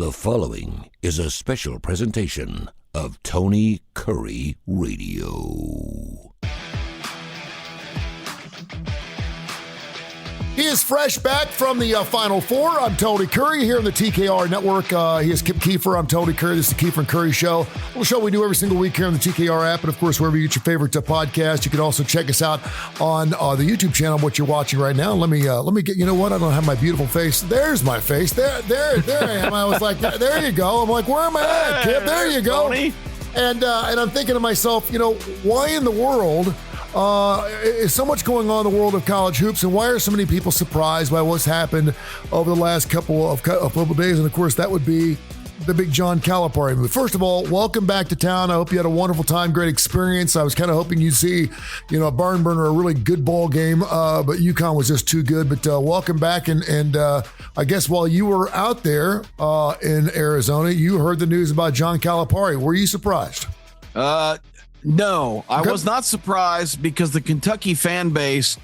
The following is a special presentation of Tony Kurre Radio. He is fresh back from the Final Four. I'm Tony Kurre here on the TKR Network. He is Keefer. I'm Tony Kurre. This is the Keefer and Kurre Show. A little show we do every single week here on the TKR app. And, of course, wherever you get your favorite podcast. You can also check us out on the YouTube channel, what you're watching right now. Let me get, you know what? I don't have my beautiful face. There's my face. There I am. I was like, there you go. I'm like, where am I at, Kip? There you go. Tony. And I'm thinking to myself, why in the world is so much going on in the world of college hoops, and why are so many people surprised by what's happened over the last couple of days? And of course, that would be the big John Calipari move. First of all, welcome back to town. I hope you had a wonderful time, great experience. I was kind of hoping you'd see, a barn burner, a really good ball game, but UConn was just too good. But welcome back, and I guess while you were out there in Arizona, you heard the news about John Calipari. Were you surprised? No, I was not surprised because the Kentucky fan base,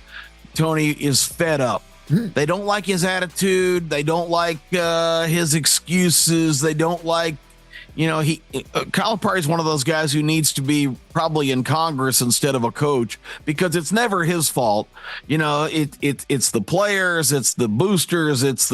Tony, is fed up. They don't like his attitude. They don't like his excuses. They don't like, Calipari is one of those guys who needs to be probably in Congress instead of a coach, because it's never his fault. It's the players, it's the boosters, it's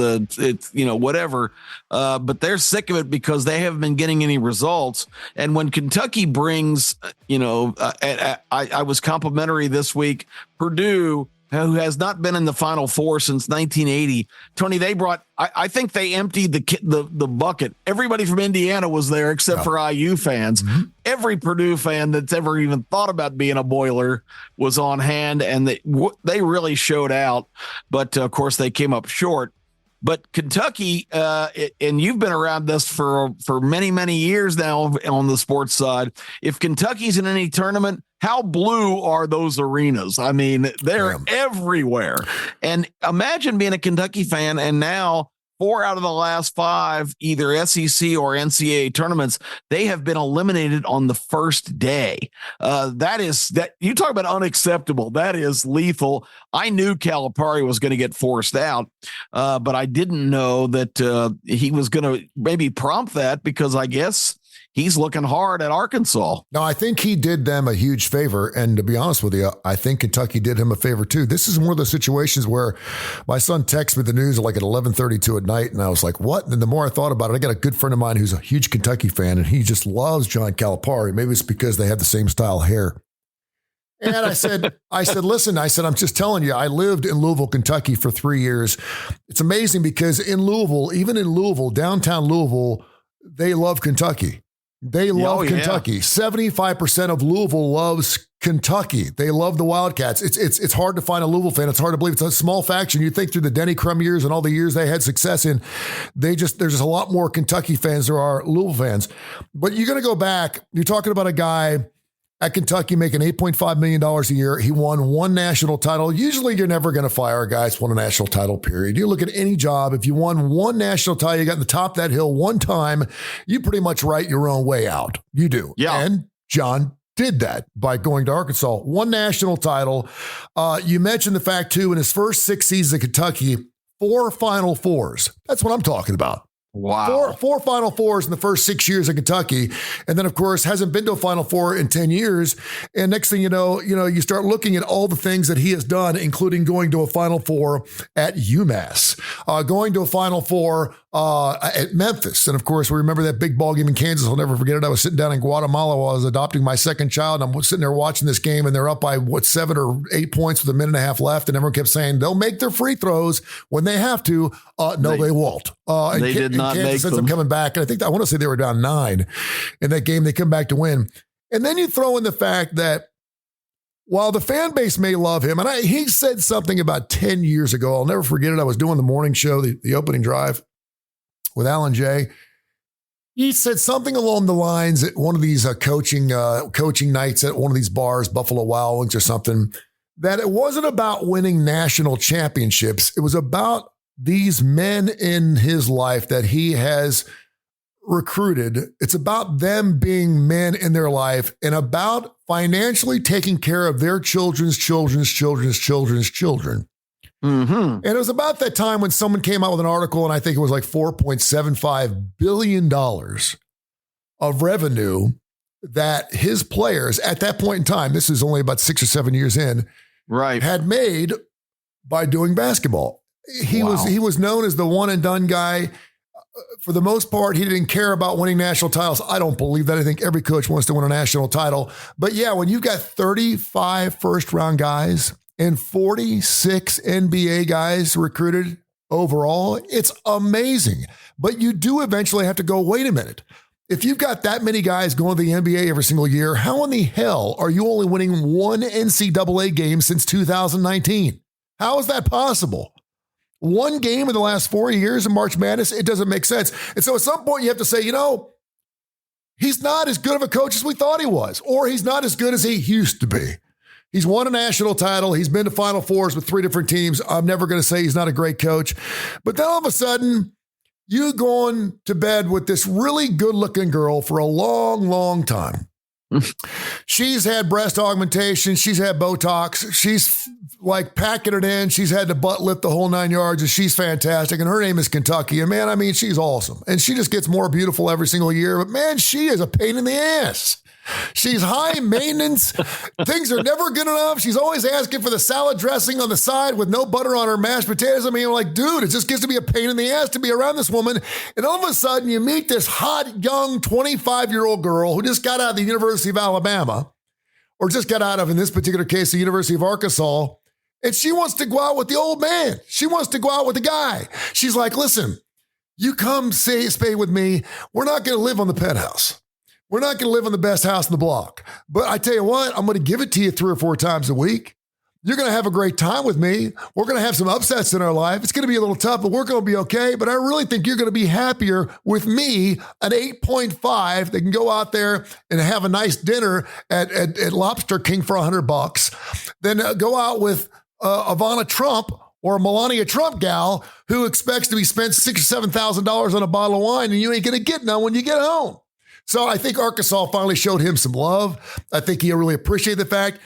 whatever. But they're sick of it because they haven't been getting any results. And when Kentucky brings, I was complimentary this week, Purdue, who has not been in the Final Four since 1980. Tony, they brought, I think they emptied the bucket. Everybody from Indiana was there except for IU fans. Mm-hmm. Every Purdue fan that's ever even thought about being a Boiler was on hand, and they really showed out. But, of course, they came up short. But Kentucky, and you've been around this for many, many years now on the sports side. If Kentucky's in any tournament, how blue are those arenas? I mean, they're everywhere. And imagine being a Kentucky fan, and now 4 out of the last 5, either SEC or NCAA tournaments, they have been eliminated on the first day. That you talk about unacceptable. That is lethal. I knew Calipari was going to get forced out, but I didn't know that he was going to maybe prompt that, because I guess he's looking hard at Arkansas. No, I think he did them a huge favor. And to be honest with you, I think Kentucky did him a favor too. This is one of those situations where my son texted me the news like at 11:32 at night. And I was like, what? And the more I thought about it, I got a good friend of mine who's a huge Kentucky fan, and he just loves John Calipari. Maybe it's because they have the same style hair. And I said, listen, I'm just telling you, I lived in Louisville, Kentucky for 3 years. It's amazing because in Louisville, even in Louisville, downtown Louisville, they love Kentucky. They love Kentucky. 75% of Louisville loves Kentucky. They love the Wildcats. It's hard to find a Louisville fan. It's hard to believe it's a small faction. You think through the Denny Crum years and all the years they had success in, there's just a lot more Kentucky fans there are Louisville fans. But you're going to go back. You're talking about a guy at Kentucky making $8.5 million a year. He won 1 national title. Usually you're never going to fire a guy that's won a national title, period. You look at any job, if you won 1 national title, you got in the top of that hill 1 time, you pretty much write your own way out. You do. Yeah. And John did that by going to Arkansas. 1 national title. You mentioned the fact, too, in his first 6 seasons at Kentucky, 4 Final Fours. That's what I'm talking about. Wow. Four Final Fours in the first 6 years in Kentucky. And then, of course, hasn't been to a Final Four in 10 years. And next thing you know, you start looking at all the things that he has done, including going to a Final Four at UMass, going to a Final Four at Memphis. And, of course, we remember that big ball game in Kansas. I'll never forget it. I was sitting down in Guatemala while I was adopting my second child. And I'm sitting there watching this game, and they're up by, 7 or 8 points with a minute and a half left. And everyone kept saying, they'll make their free throws when they have to. No, they won't. They did not make them. I'm coming back, and I want to say they were down 9 in that game. They come back to win. And then you throw in the fact that while the fan base may love him, and he said something about 10 years ago, I'll never forget it. I was doing the morning show, the opening drive with Alan Jay. He said something along the lines at one of these coaching nights at one of these bars, Buffalo Wild Wings or something, that it wasn't about winning national championships. It was about these men in his life that he has recruited. It's about them being men in their life and about financially taking care of their children's children. And it was about that time when someone came out with an article, and I think it was like $4.75 billion of revenue that his players at that point in time, this is only about 6 or 7 years in, right, had made by doing basketball. He was known as the one and done guy. For the most part, he didn't care about winning national titles. I don't believe that. I think every coach wants to win a national title. But yeah, when you've got 35 first-round guys and 46 NBA guys recruited overall, it's amazing. But you do eventually have to go, wait a minute. If you've got that many guys going to the NBA every single year, how in the hell are you only winning one NCAA game since 2019? How is that possible? One game in the last 4 years in March Madness, it doesn't make sense. And so at some point you have to say, he's not as good of a coach as we thought he was, or he's not as good as he used to be. He's won a national title. He's been to Final Fours with 3 different teams. I'm never going to say he's not a great coach. But then all of a sudden, you going to bed with this really good-looking girl for a long, long time. She's had breast augmentation. She's had Botox. She's like packing it in. She's had the butt lift the whole 9 yards, and she's fantastic. And her name is Kentucky. And man, I mean, she's awesome. And she just gets more beautiful every single year. But man, she is a pain in the ass. She's high maintenance. Things are never good enough. She's always asking for the salad dressing on the side with no butter on her mashed potatoes. I mean, I'm like, dude, it just gets to be a pain in the ass to be around this woman. And all of a sudden, you meet this hot, young, 25-year-old girl who just got out of the University of Alabama, or just got out of, in this particular case, the University of Arkansas, and she wants to go out with the old man. She wants to go out with the guy. She's like, listen, you come stay with me. We're not going to live on the penthouse. We're not going to live in the best house in the block. But I tell you what, I'm going to give it to you 3 or 4 times a week. You're going to have a great time with me. We're going to have some upsets in our life. It's going to be a little tough, but we're going to be okay. But I really think you're going to be happier with me, an 8.5 that can go out there and have a nice dinner at Lobster King for $100, than go out with Ivana Trump or a Melania Trump gal who expects to be spent $6,000 or $7,000 on a bottle of wine, and you ain't going to get none when you get home. So I think Arkansas finally showed him some love. I think he really appreciated the fact.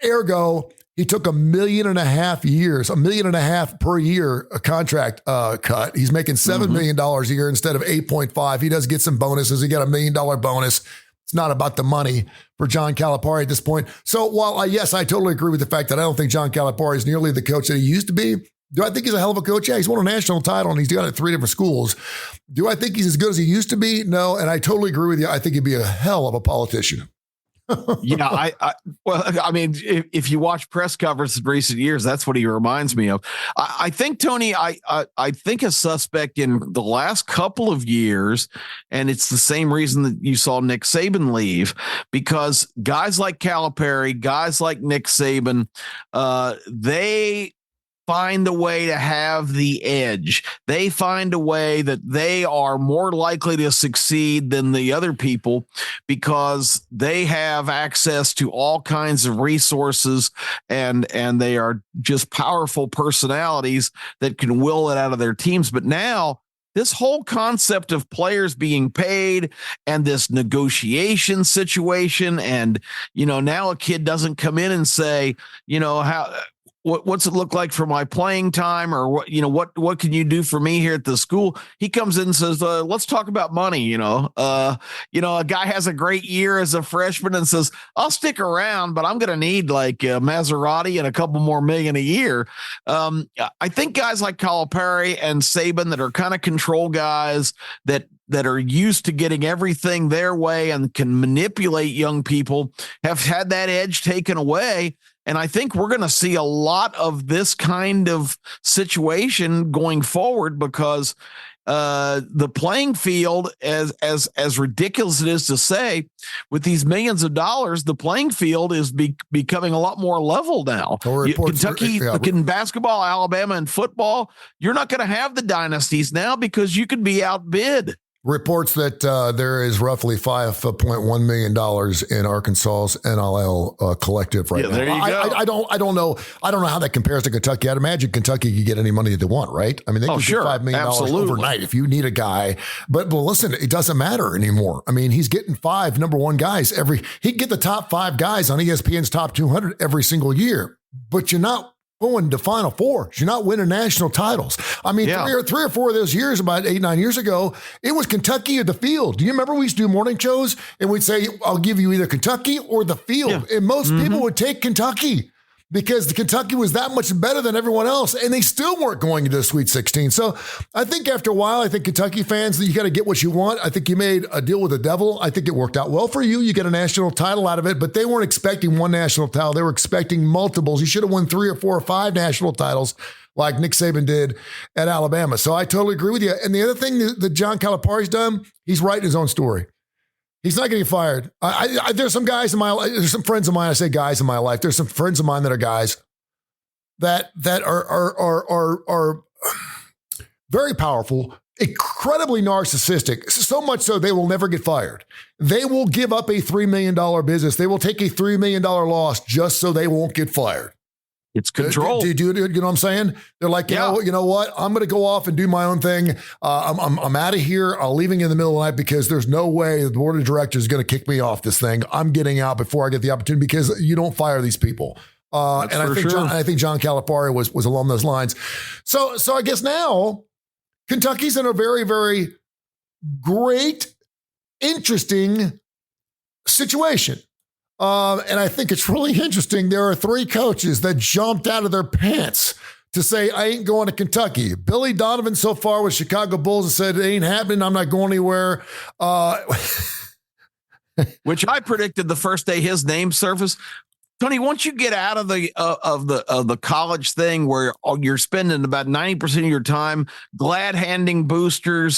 Ergo, he took $1.5 million per year a contract cut. He's making $7 million a year instead of 8.5. He does get some bonuses. He got $1 million bonus. It's not about the money for John Calipari at this point. So while I totally agree with the fact that I don't think John Calipari is nearly the coach that he used to be. Do I think he's a hell of a coach? Yeah, he's won a national title and he's got it at 3 different schools. Do I think he's as good as he used to be? No, and I totally agree with you. I think he'd be a hell of a politician. Yeah, I mean, if you watch press coverage in recent years, that's what he reminds me of. I think, Tony, I think a suspect in the last couple of years, and it's the same reason that you saw Nick Saban leave, because guys like Calipari, guys like Nick Saban, they find a way to have the edge. They find a way that they are more likely to succeed than the other people because they have access to all kinds of resources and they are just powerful personalities that can will it out of their teams. But now this whole concept of players being paid and this negotiation situation, and, now a kid doesn't come in and say, what's it look like for my playing time, or what can you do for me here at the school? He comes in and says, let's talk about money. A guy has a great year as a freshman and says, I'll stick around, but I'm going to need like a Maserati and a couple more million a year. I think guys like Calipari and Saban that are kind of control guys that are used to getting everything their way and can manipulate young people have had that edge taken away. And I think we're going to see a lot of this kind of situation going forward because the playing field, as ridiculous it is to say, with these millions of dollars, the playing field is becoming a lot more level now. Kentucky in basketball, Alabama in football, you're not going to have the dynasties now because you could be outbid. Reports that there is roughly $5.1 million in Arkansas's NIL collective right now. There you go. I don't know how that compares to Kentucky. I'd imagine Kentucky could get any money that they want, right? I mean, they could get $5 million overnight if you need a guy. But listen, it doesn't matter anymore. I mean, he's getting 5 number 1 guys he can get the top 5 guys on ESPN's top 200 every single year. But you're not going to Final Fours. You're not winning national titles. I mean, three or four of those years, about 8-9 years ago, it was Kentucky or the field. Do you remember we used to do morning shows and we'd say, I'll give you either Kentucky or the field. Yeah. And most people would take Kentucky because the Kentucky was that much better than everyone else, and they still weren't going into the Sweet 16. So I think after a while, I think Kentucky fans, you got to get what you want. I think you made a deal with the devil. I think it worked out well for you. You get a national title out of it, but they weren't expecting one national title. They were expecting multiples. You should have won 3 or 4 or 5 national titles like Nick Saban did at Alabama. So I totally agree with you. And the other thing that John Calipari's done, he's writing his own story. He's not getting fired. There's some guys in my life. There's some friends of mine. I say guys in my life. There's some friends of mine that are guys that are very powerful, incredibly narcissistic. So much so they will never get fired. They will give up a $3 million business. They will take a $3 million loss just so they won't get fired. It's control. Do you know what I'm saying? They're like, you know what? I'm going to go off and do my own thing. I'm out of here. I'm leaving in the middle of the night because there's no way the board of directors is going to kick me off this thing. I'm getting out before I get the opportunity because you don't fire these people. And I think John Calipari was along those lines. So I guess now Kentucky's in a very, very great, interesting situation. And I think it's really interesting. There are 3 coaches that jumped out of their pants to say, I ain't going to Kentucky. Billy Donovan so far with Chicago Bulls has said, it ain't happening. I'm not going anywhere. Which I predicted the first day his name surfaced. Tony, once you get out of the college thing where you're spending about 90% of your time glad handing boosters,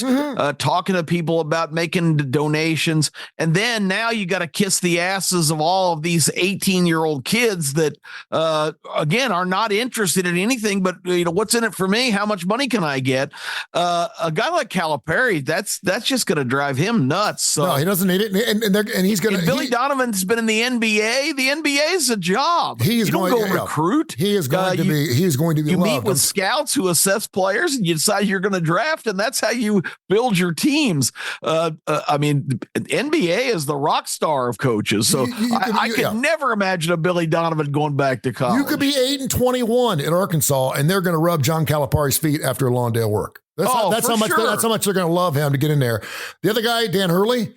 talking to people about making donations, and then now you got to kiss the asses of all of these 18-year-old kids that again are not interested in anything but what's in it for me? How much money can I get? A guy like Calipari, that's just going to drive him nuts. So no, he doesn't need it, and he's going to. Billy Donovan's been in the NBA. The NBA is a job. He is going to recruit. He is going to be. He is going to be. You loved. meet with scouts who assess players, and you decide you're going to draft, and that's how you build your teams. I mean, NBA is the rock star of coaches, so I could never imagine a Billy Donovan going back to college. You could be 8-21 at Arkansas, and they're going to rub John Calipari's feet after a long day of work. That's how much they're going to love him to get in there. The other guy, Dan Hurley,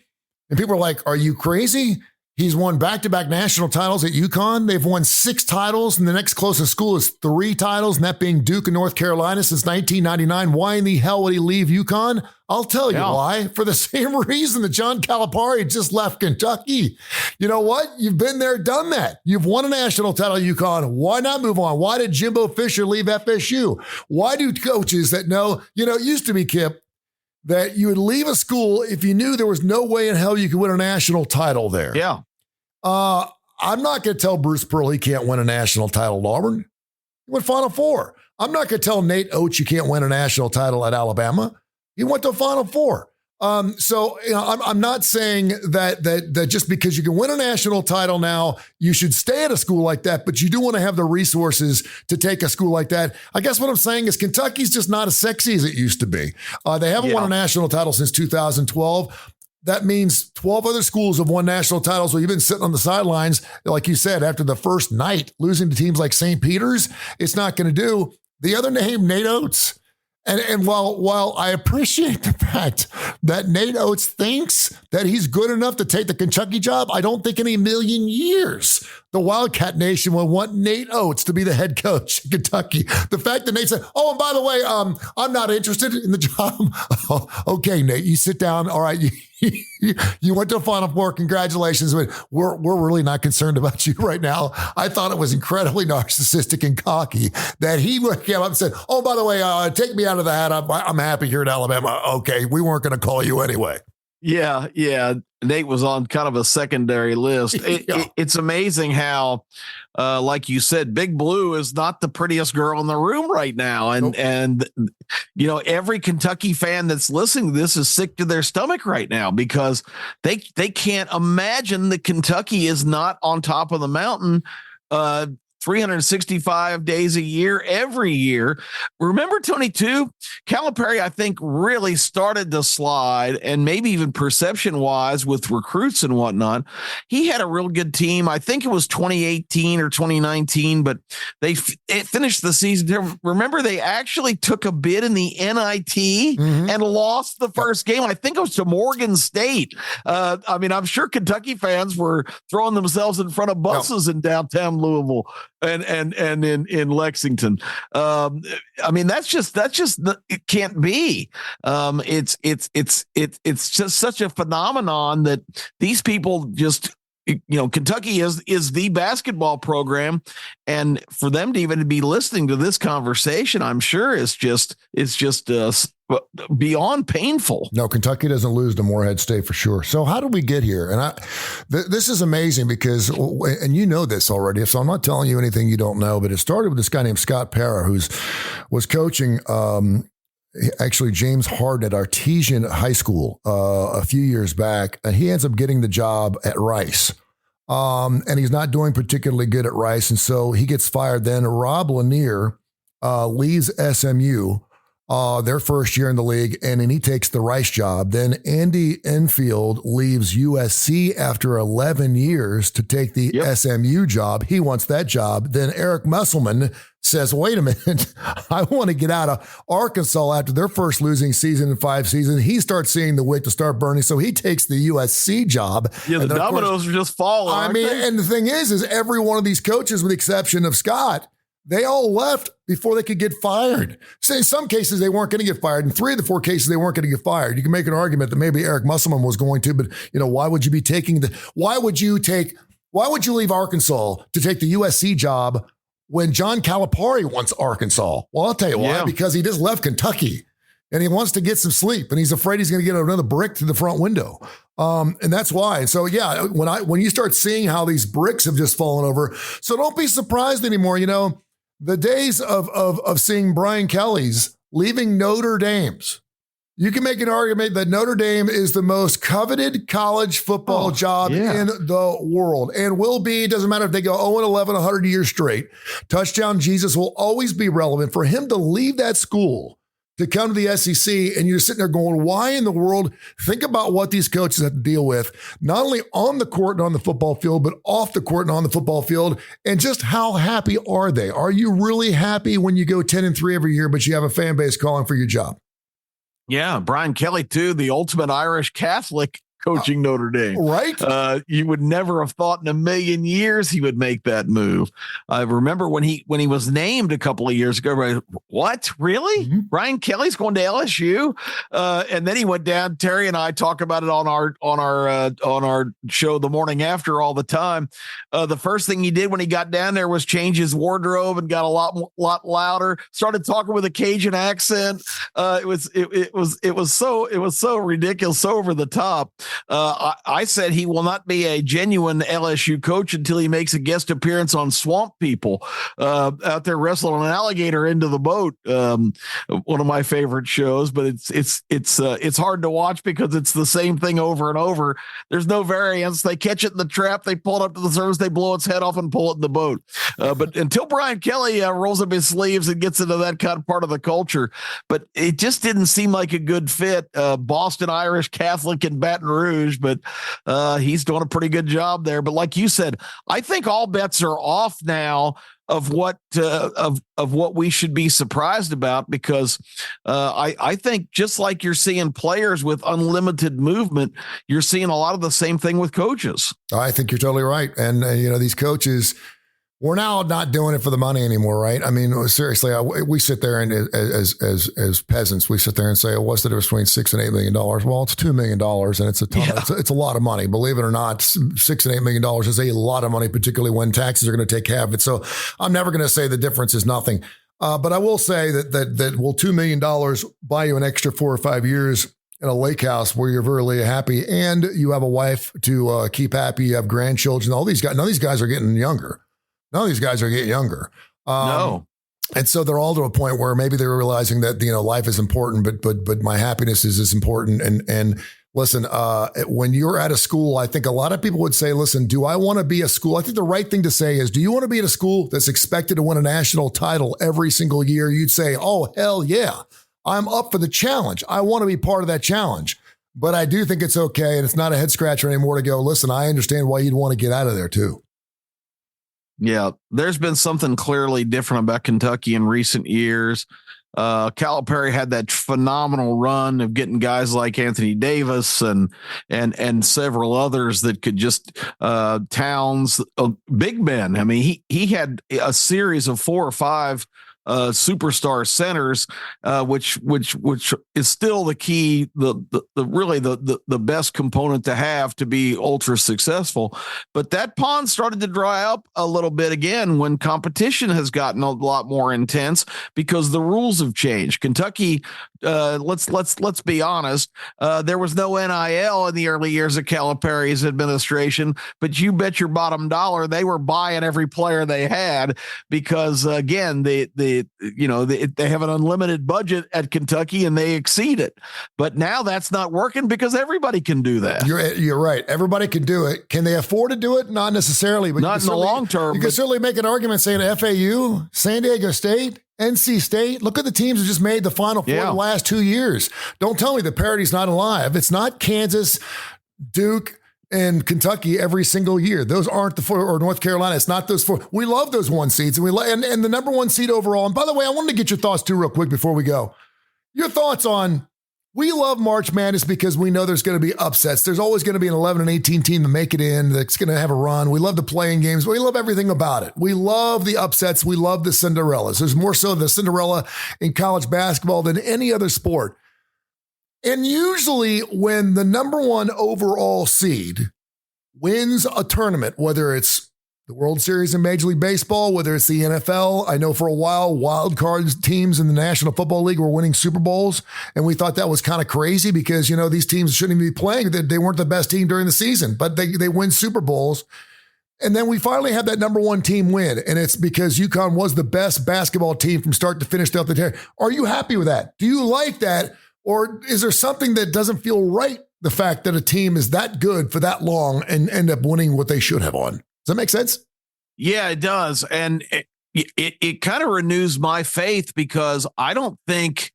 and people are like, "Are you crazy?" He's won back-to-back national titles at UConn. They've won 6 titles, and the next closest school is 3 titles, and that being Duke and North Carolina since 1999. Why in the hell would he leave UConn? I'll tell you why. For the same reason that John Calipari just left Kentucky. You know what? You've been there, done that. You've won a national title at UConn. Why not move on? Why did Jimbo Fisher leave FSU? Why do coaches that know, it used to be, Kip, that you would leave a school if you knew there was no way in hell you could win a national title there? Yeah. I'm not going to tell Bruce Pearl he can't win a national title at Auburn. He went Final Four. I'm not going to tell Nate Oates you can't win a national title at Alabama. He went to a Final Four. So I'm not saying that just because you can win a national title now, you should stay at a school like that, but you do want to have the resources to take a school like that. I guess what I'm saying is Kentucky's just not as sexy as it used to be. They haven't won a national title since 2012. That means 12 other schools have won national titles. So you've been sitting on the sidelines, like you said, after the first night, losing to teams like St. Peter's. It's not going to do. The other name, Nate Oates. And while I appreciate the fact that Nate Oates thinks that he's good enough to take the Kentucky job, I don't think in a million years the Wildcat Nation will want Nate Oates to be the head coach in Kentucky. The fact that Nate said, "Oh, and by the way, I'm not interested in the job." Okay, Nate, you sit down. All right, you went to a Final Four. Congratulations. But we're really not concerned about you right now. I thought it was incredibly narcissistic and cocky that he came up and said, "Oh, by the way, take me out of the hat. I'm happy here in Alabama." Okay, we weren't going to call you anyway. Yeah. Nate was on kind of a secondary list. It's amazing how, like you said, Big Blue is not the prettiest girl in the room right now. And every Kentucky fan that's listening to this is sick to their stomach right now because they can't imagine that Kentucky is not on top of the mountain. 365 days a year, every year. Remember, Tony, too, Calipari, I think, really started to slide, and maybe even perception-wise with recruits and whatnot. He had a real good team. I think it was 2018 or 2019, but they finished the season. Remember, they actually took a bid in the NIT and lost the first game. I think it was to Morgan State. I mean, I'm sure Kentucky fans were throwing themselves in front of buses in downtown Louisville and in Lexington. I mean, that's just it can't be. It's just such a phenomenon that these people just, Kentucky is the basketball program, and for them to even be listening to this conversation, I'm sure is just beyond painful. No, Kentucky doesn't lose to Morehead State for sure. So how did we get here? And this is amazing because, and you know this already, so I'm not telling you anything you don't know, but it started with this guy named Scott Parra, was coaching actually James Harden at Artesian High School a few years back, and he ends up getting the job at Rice. And he's not doing particularly good at Rice, and so he gets fired. Then Rob Lanier leaves SMU their first year in the league, and then he takes the Rice job. Then Andy Enfield leaves USC after 11 years to take the SMU job. He wants that job. Then Eric Musselman says, wait a minute, I want to get out of Arkansas after their first losing season in 5 seasons. He starts seeing the wick to start burning, so he takes the USC job. Yeah, the dominoes are just falling. I mean, and the thing is every one of these coaches, with the exception of Scott, they all left before they could get fired. So in some cases, they weren't going to get fired. In 3 of the 4 cases, they weren't going to get fired. You can make an argument that maybe Eric Musselman was going to, but why would you leave Arkansas to take the USC job when John Calipari wants Arkansas? Well, I'll tell you why, because he just left Kentucky and he wants to get some sleep and he's afraid he's going to get another brick through the front window. And that's why. And so, when you start seeing how these bricks have just fallen over, so don't be surprised anymore. The days of seeing Brian Kelly's leaving Notre Dame's, you can make an argument that Notre Dame is the most coveted college football job in the world and will be. Doesn't matter if they go 0-11, 100 years straight. Touchdown Jesus will always be relevant. For him to leave that school to come to the SEC, and you're sitting there going, why in the world? Think about what these coaches have to deal with, not only on the court and on the football field, but off the court and on the football field. And just how happy are they? Are you really happy when you go 10-3 every year, but you have a fan base calling for your job? Yeah, Brian Kelly, too, the ultimate Irish Catholic coaching Notre Dame. Right. You would never have thought in a million years he would make that move. I remember when he was named a couple of years ago, right? What? Really? Mm-hmm. Brian Kelly's going to LSU? And then he went down. Terry and I talk about it on our show the morning after all the time. The first thing he did when he got down there was change his wardrobe and got a lot louder, started talking with a Cajun accent. It was so ridiculous, so over the top. I said he will not be a genuine LSU coach until he makes a guest appearance on Swamp People out there wrestling an alligator into the boat. One of my favorite shows, but it's hard to watch because it's the same thing over and over. There's no variance. They catch it in the trap, they pull it up to the surface, they blow its head off and pull it in the boat. But until Brian Kelly rolls up his sleeves and gets into that kind of part of the culture, but it just didn't seem like a good fit. Boston Irish Catholic in Baton Rouge, but he's doing a pretty good job there. But like you said, I think all bets are off now of what we should be surprised about, because I think just like you're seeing players with unlimited movement, you're seeing a lot of the same thing with coaches. I think you're totally right. And these coaches, we're now not doing it for the money anymore, right? I mean, seriously, we sit there and as peasants, we sit there and say, what's the difference between $6 and $8 million? Well, it's $2 million, and it's a ton. Yeah. It's a lot of money. Believe it or not, $6 and $8 million is a lot of money, particularly when taxes are going to take care of it. So I'm never going to say the difference is nothing. But I will say that will $2 million buy you an extra 4 or 5 years in a lake house where you're very happy and you have a wife to keep happy, you have grandchildren, all these guys. None of these guys are getting younger. None of these guys are getting younger. No. And so they're all to a point where maybe they're realizing that, life is important, but my happiness is as important. And Listen, when you're at a school, I think a lot of people would say, listen, do I want to be a school? I think the right thing to say is, do you want to be at a school that's expected to win a national title every single year? You'd say, oh, hell yeah, I'm up for the challenge. I want to be part of that challenge. But I do think it's okay, and it's not a head scratcher anymore to go, listen, I understand why you'd want to get out of there too. Yeah, there's been something clearly different about Kentucky in recent years. Calipari had that phenomenal run of getting guys like Anthony Davis and several others that could just Towns, big men. I mean, he had a series of 4 or 5 superstar centers, which is still the key, the best component to have to be ultra successful. But that pond started to dry up a little bit again when competition has gotten a lot more intense because the rules have changed. Kentucky, let's be honest, there was no NIL in the early years of Calipari's administration, but you bet your bottom dollar they were buying every player they had because again, they have an unlimited budget at Kentucky and they exceed it. But now that's not working because everybody can do that. You're right. Everybody can do it. Can they afford to do it? Not necessarily, but not in the long term. You can certainly make an argument saying FAU, San Diego State, NC State. Look at the teams that just made the Final Four the last 2 years. Don't tell me the parity's not alive. It's not Kansas, Duke, and Kentucky every single year. Those aren't the 4, or North Carolina. It's not those 4. We love those 1 seeds, and the number 1 seed overall. And by the way, I wanted to get your thoughts too real quick before we go. Your thoughts on, we love March Madness because we know there's going to be upsets. There's always going to be an 11 and 18 team to make it in that's going to have a run. We love the playing games. We love everything about it. We love the upsets. We love the Cinderellas. There's more so the Cinderella in college basketball than any other sport. And usually when the number 1 overall seed wins a tournament, whether it's the World Series in Major League Baseball, whether it's the NFL, I know for a while, wild card teams in the National Football League were winning Super Bowls. And we thought that was kind of crazy because, these teams shouldn't even be playing. They weren't the best team during the season, but they win Super Bowls. And then we finally had that number 1 team win. And it's because UConn was the best basketball team from start to finish throughout the day. Are you happy with that? Do you like that? Or is there something that doesn't feel right, the fact that a team is that good for that long and end up winning what they should have won? Does that make sense? Yeah, it does. And it kind of renews my faith because I don't think,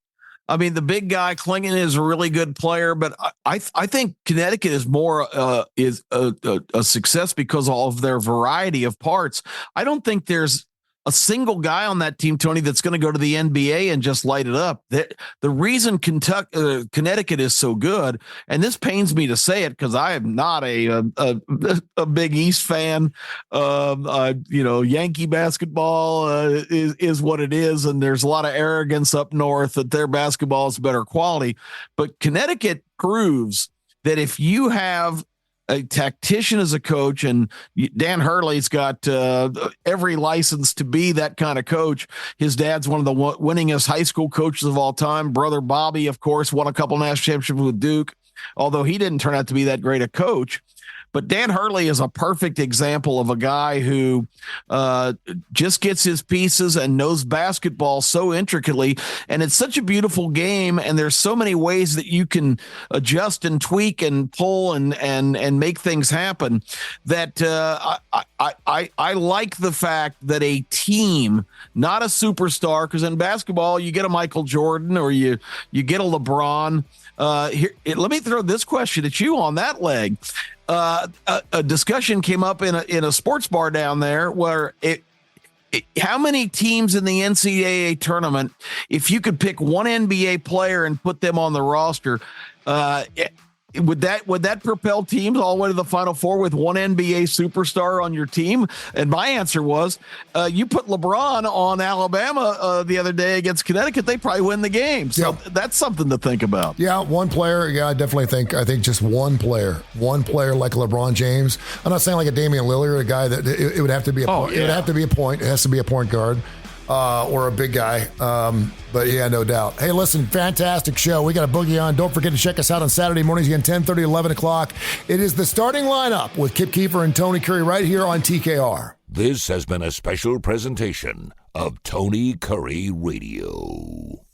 the big guy Klingon is a really good player, but I think Connecticut is more is a success because of their variety of parts. I don't think there's a single guy on that team, Tony, that's going to go to the NBA and just light it up. The reason Connecticut is so good, and this pains me to say it because I am not a big East fan. Yankee basketball is what it is, and there's a lot of arrogance up north that their basketball is better quality. But Connecticut proves that if you have a tactician as a coach, and Dan Hurley's got every license to be that kind of coach. His dad's one of the winningest high school coaches of all time. Brother Bobby, of course, won a couple national championships with Duke, although he didn't turn out to be that great a coach. But Dan Hurley is a perfect example of a guy who just gets his pieces and knows basketball so intricately. And it's such a beautiful game. And there's so many ways that you can adjust and tweak and pull and make things happen that I like the fact that a team, not a superstar, because in basketball, you get a Michael Jordan or you get a LeBron. Let me throw this question at you on that leg. A discussion came up in a sports bar down there where how many teams in the NCAA tournament, if you could pick one NBA player and put them on the roster, would that propel teams all the way to the Final Four with one NBA superstar on your team? And my answer was, you put LeBron on Alabama the other day against Connecticut, they probably win the game. So that's something to think about. Yeah, one player. Yeah, I definitely think. I think just one player like LeBron James. I'm not saying like a Damian Lillard, a guy that it would have to be a point. It would have to be a point. It has to be a point guard. Or a big guy. But yeah, no doubt. Hey, listen, fantastic show. We got a boogie on. Don't forget to check us out on Saturday mornings again, 10:30, 11 o'clock. It is the starting lineup with Kip Keefer and Tony Curry right here on TKR. This has been a special presentation of Tony Curry Radio.